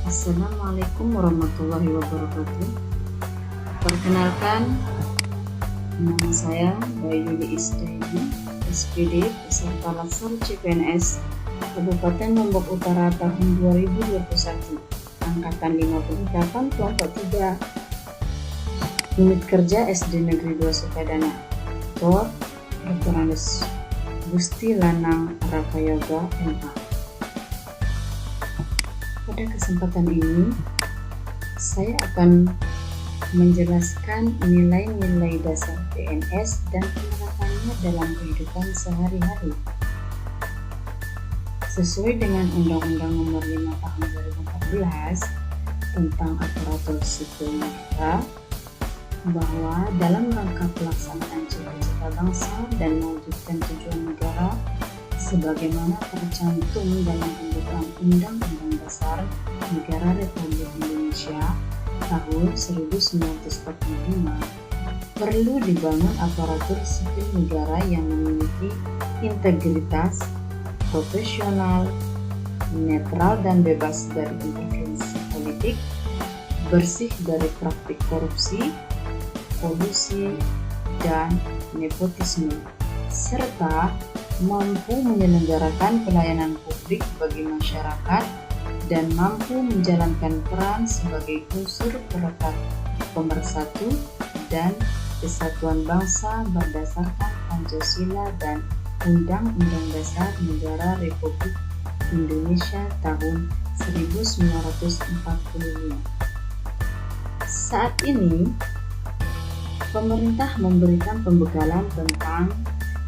Assalamualaikum warahmatullahi wabarakatuh. Perkenalkan, nama saya Bayuli Isdaini, SPD peserta Laksar CPNS Kabupaten Lombok Utara tahun 2021, angkatan 58 kelompok 3, unit kerja SD Negeri 2 Sukadana. Dr. Andes Gusti Lanang Rakayoga MA. Pada kesempatan ini, saya akan menjelaskan nilai-nilai dasar PNS dan penerapannya dalam kehidupan sehari-hari. Sesuai dengan Undang-Undang Nomor 5 Tahun 2014 tentang Aparatur Sipil Negara, bahwa dalam rangka pelaksanaan cita-cita bangsa dan mewujudkan tujuan negara sebagaimana tercantum dalam pembukaan Undang-Undang Dasar Negara Republik Indonesia tahun 1945, perlu dibangun aparatur sipil negara yang memiliki integritas, profesional, netral dan bebas dari intervensi politik, bersih dari praktik korupsi, kolusi, dan nepotisme, serta mampu menyelenggarakan pelayanan publik bagi masyarakat dan mampu menjalankan peran sebagai unsur perekat pemersatu dan kesatuan bangsa berdasarkan Pancasila dan Undang-Undang Dasar Negara Republik Indonesia tahun 1945. Saat ini, pemerintah memberikan pembekalan tentang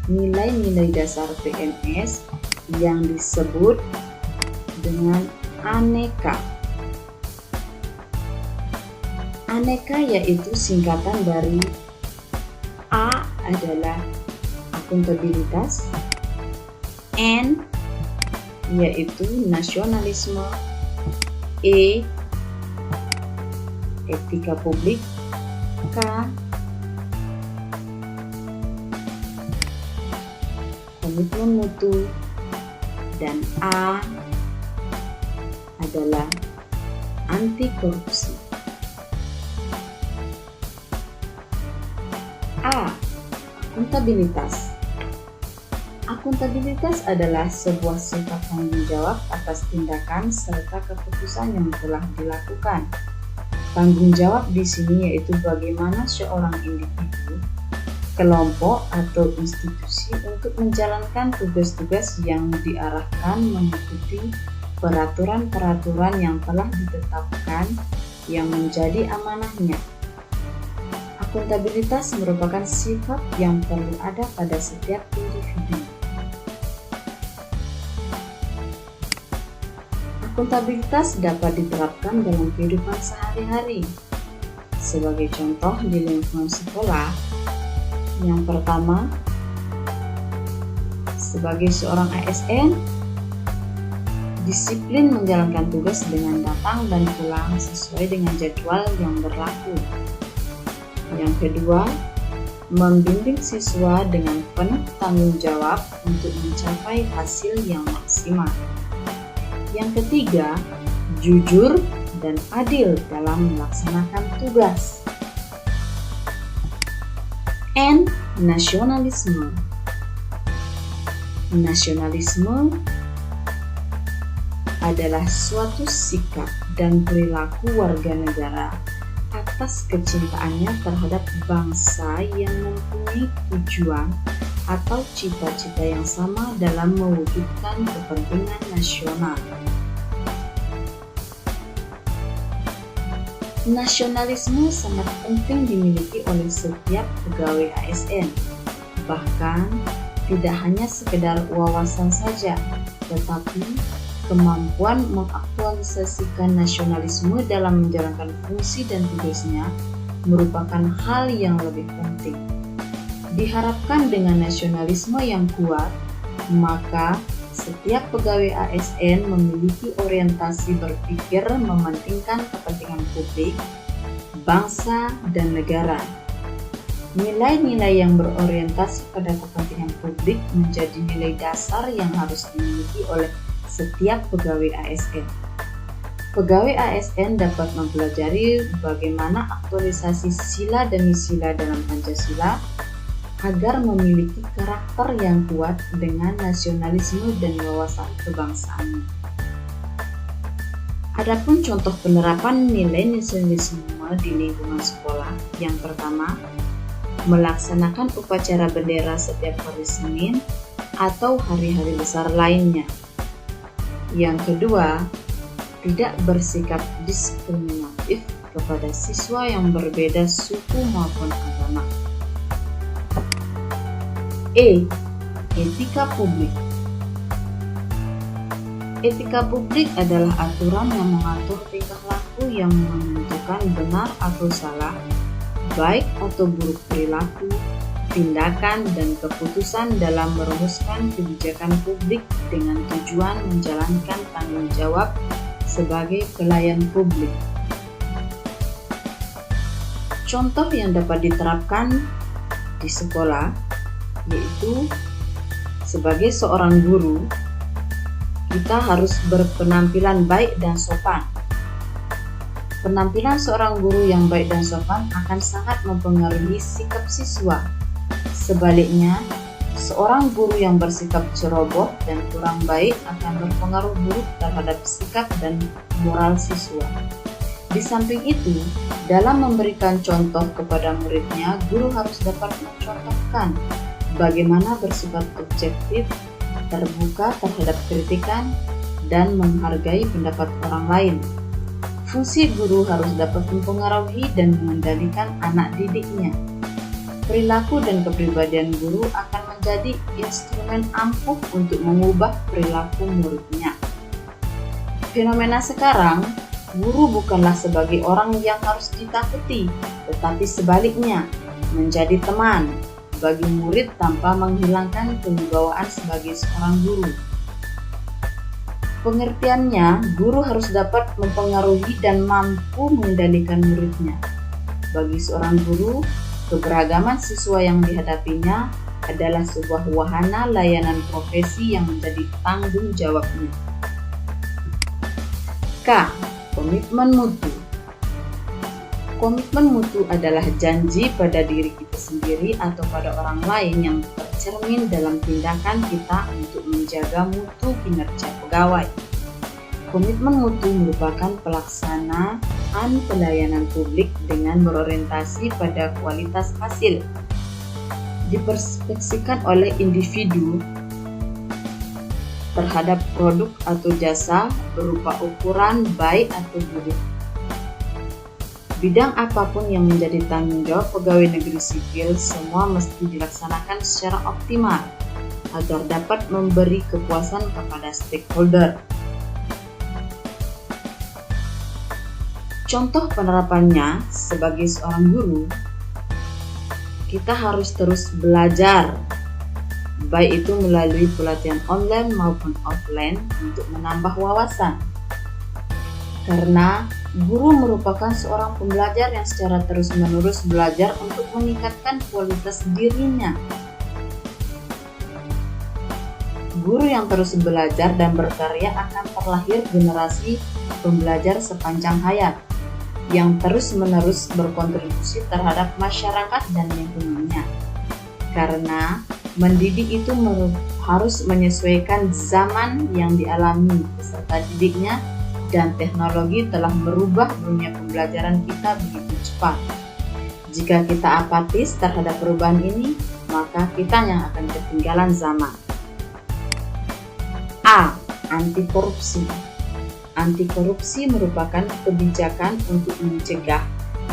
nilai-nilai dasar PNS yang disebut dengan aneka. Aneka yaitu singkatan dari A adalah akuntabilitas, N yaitu nasionalisme, E etika publik, K komitmen mutu, dan A adalah anti korupsi. A. Akuntabilitas. Akuntabilitas adalah sebuah sifat tanggung jawab atas tindakan serta keputusan yang telah dilakukan. Tanggung jawab di sini yaitu bagaimana seorang individu, kelompok atau institusi untuk menjalankan tugas-tugas yang diarahkan mengikuti peraturan-peraturan yang telah ditetapkan yang menjadi amanahnya. Akuntabilitas merupakan sifat yang perlu ada pada setiap individu. Akuntabilitas dapat diterapkan dalam kehidupan sehari-hari. Sebagai contoh di lingkungan sekolah, yang pertama, sebagai seorang ASN, disiplin menjalankan tugas dengan datang dan pulang sesuai dengan jadwal yang berlaku. Yang kedua, membimbing siswa dengan penuh tanggung jawab untuk mencapai hasil yang maksimal. Yang ketiga, jujur dan adil dalam melaksanakan tugas. N. Nasionalisme. Nasionalisme adalah suatu sikap dan perilaku warga negara atas kecintaannya terhadap bangsa yang mempunyai tujuan atau cita-cita yang sama dalam mewujudkan kepentingan nasional. Nasionalisme sangat penting dimiliki oleh setiap pegawai ASN, bahkan tidak hanya sekedar wawasan saja, tetapi kemampuan mengaktualisasikan nasionalisme dalam menjalankan fungsi dan tugasnya merupakan hal yang lebih penting. Diharapkan dengan nasionalisme yang kuat, maka setiap pegawai ASN memiliki orientasi berpikir mementingkan kepentingan publik, bangsa, dan negara. Nilai-nilai yang berorientasi pada kepentingan publik menjadi nilai dasar yang harus dimiliki oleh setiap pegawai ASN. Pegawai ASN dapat mempelajari bagaimana aktualisasi sila demi sila dalam Pancasila agar memiliki karakter yang kuat dengan nasionalisme dan wawasan kebangsaan. Adapun contoh penerapan nilai nasionalisme di lingkungan sekolah, yang pertama, melaksanakan upacara bendera setiap hari Senin atau hari-hari besar lainnya. Yang kedua, tidak bersikap diskriminatif kepada siswa yang berbeda suku maupun agama. Etika publik. Etika publik adalah aturan yang mengatur tingkah laku yang menentukan benar atau salah, baik atau buruk perilaku, tindakan, dan keputusan dalam merumuskan kebijakan publik dengan tujuan menjalankan tanggung jawab sebagai pelayan publik. Contoh yang dapat diterapkan di sekolah yaitu sebagai seorang guru, kita harus berpenampilan baik dan sopan. Penampilan seorang guru yang baik dan sopan akan sangat mempengaruhi sikap siswa. Sebaliknya, seorang guru yang bersikap ceroboh dan kurang baik akan berpengaruh buruk terhadap sikap dan moral siswa. Di samping itu, dalam memberikan contoh kepada muridnya, guru harus dapat mencontohkan bagaimana bersifat objektif, terbuka terhadap kritikan, dan menghargai pendapat orang lain. Fungsi guru harus dapat mempengaruhi dan mengendalikan anak didiknya. Perilaku dan kepribadian guru akan menjadi instrumen ampuh untuk mengubah perilaku muridnya. Fenomena sekarang, guru bukanlah sebagai orang yang harus ditakuti, tetapi sebaliknya, menjadi teman bagi murid tanpa menghilangkan kewibawaan sebagai seorang guru. Pengertiannya, guru harus dapat mempengaruhi dan mampu mengendalikan muridnya. Bagi seorang guru, keberagaman siswa yang dihadapinya adalah sebuah wahana layanan profesi yang menjadi tanggung jawabnya. Komitmen mutu. Komitmen mutu adalah janji pada diri kita sendiri atau pada orang lain yang tercermin dalam tindakan kita untuk menjaga mutu kinerja pegawai. Komitmen mutu merupakan pelaksanaan pelayanan publik dengan berorientasi pada kualitas hasil. Diperspeksikan oleh individu terhadap produk atau jasa berupa ukuran baik atau buruk. Bidang apapun yang menjadi tanggung jawab pegawai negeri sipil, semua mesti dilaksanakan secara optimal agar dapat memberi kepuasan kepada stakeholder. Contoh penerapannya, sebagai seorang guru, kita harus terus belajar, baik itu melalui pelatihan online maupun offline untuk menambah wawasan. Karena guru merupakan seorang pembelajar yang secara terus-menerus belajar untuk meningkatkan kualitas dirinya. Guru yang terus belajar dan berkarya akan terlahir generasi pembelajar sepanjang hayat yang terus-menerus berkontribusi terhadap masyarakat dan lingkungannya. Karena mendidik itu harus menyesuaikan zaman yang dialami peserta didiknya, dan teknologi telah merubah dunia pembelajaran kita begitu cepat. Jika kita apatis terhadap perubahan ini, maka kita yang akan ketinggalan zaman. Anti korupsi. Anti korupsi merupakan kebijakan untuk mencegah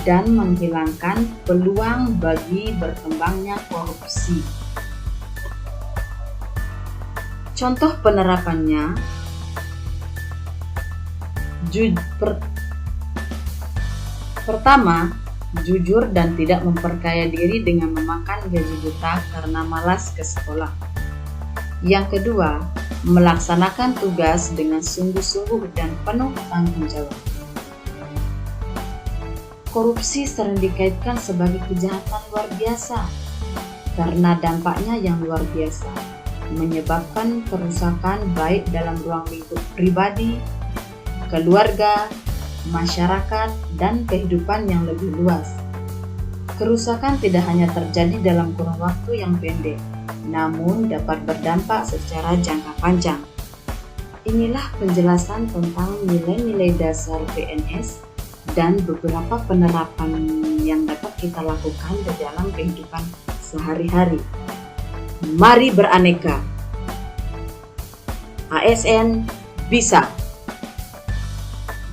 dan menghilangkan peluang bagi berkembangnya korupsi. Contoh penerapannya, pertama, jujur dan tidak memperkaya diri dengan memakan gaji buta karena malas ke sekolah. Yang kedua, melaksanakan tugas dengan sungguh-sungguh dan penuh tanggung jawab. Korupsi sering dikaitkan sebagai kejahatan luar biasa karena dampaknya yang luar biasa, menyebabkan kerusakan baik dalam ruang lingkup pribadi, keluarga, masyarakat, dan kehidupan yang lebih luas. Kerusakan tidak hanya terjadi dalam kurun waktu yang pendek, namun dapat berdampak secara jangka panjang. Inilah penjelasan tentang nilai-nilai dasar PNS dan beberapa penerapan yang dapat kita lakukan di dalam kehidupan sehari-hari. Mari beraneka. ASN bisa.